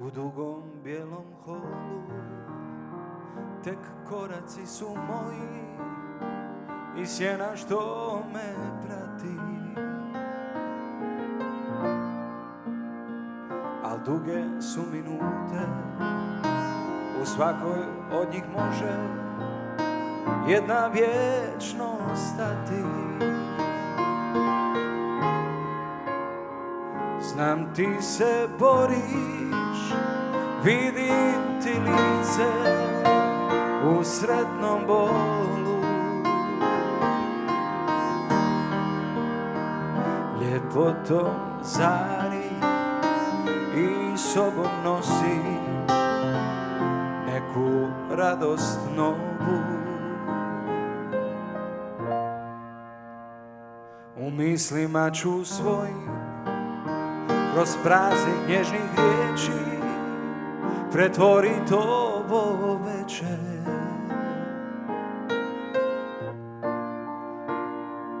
U dugom bijelom holu tek koraci su moji i sjena što me prati, al duge su minute, u svakoj od njih može jedna vječnost stati. Znam ti se boriš, vidim ti lice u sretnom bolu, ljepotom zari i sobom nosi neku radost novu. U mislima ću svojim kroz praznik nježnih riječi pretvorit ovo večer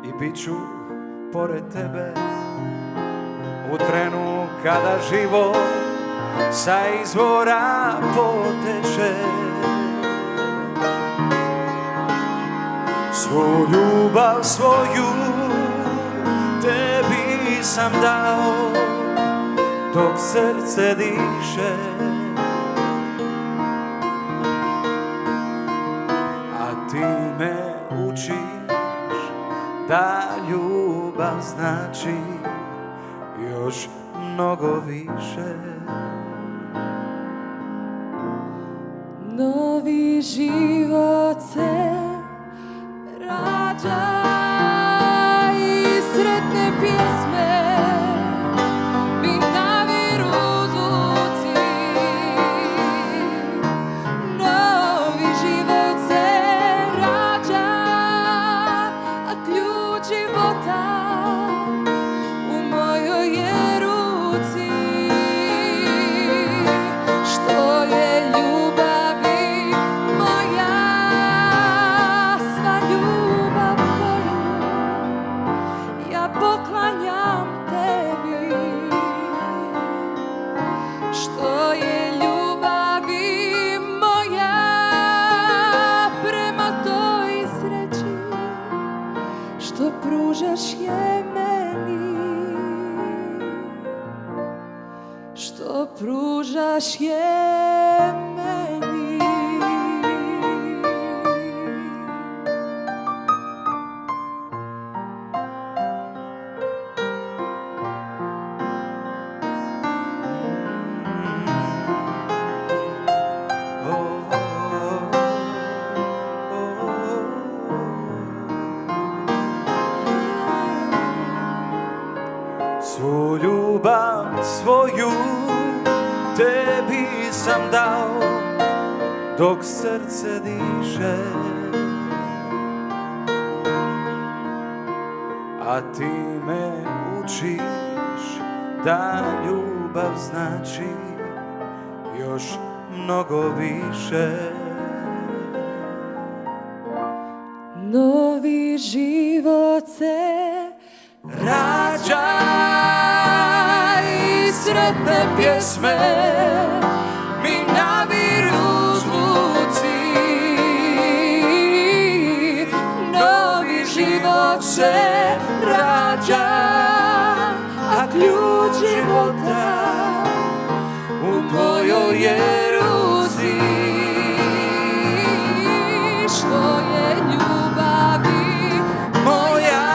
i bit ću pored tebe u trenu kada život sa izvora poteče. Svu ljubav svoju tebi sam dao dok srce diše, a ti me učiš da ljubav znači još mnogo više. Novi život se rađa i sretne pjesme mi naviru zvuci. Novi život se rađa, a ključ života u mojoj je ruci. Što je ljubavi moja, sva ljubav koju ja poklanjam tebi. Što je ljubavi moja prema toj sreći što pružaš je meni, što pružaš je meni. Svu ljubav svoju tebi sam dao dok srce diše, a ti me učiš da ljubav znači još mnogo više. Novi život se Rađa i sretne pjesme mi naviru zvuci. Novi život se rađa, a ključ života u tvojoj je ruci. što je ljubavi Moja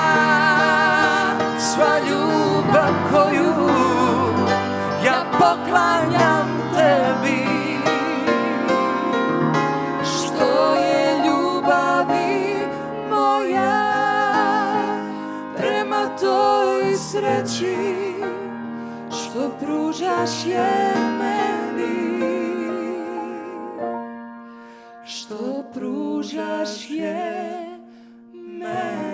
sva ljubav koju ja poklanjam tebi. što je ljubavi moja prema toj sreći što pružaš je meni, što pružaš je meni.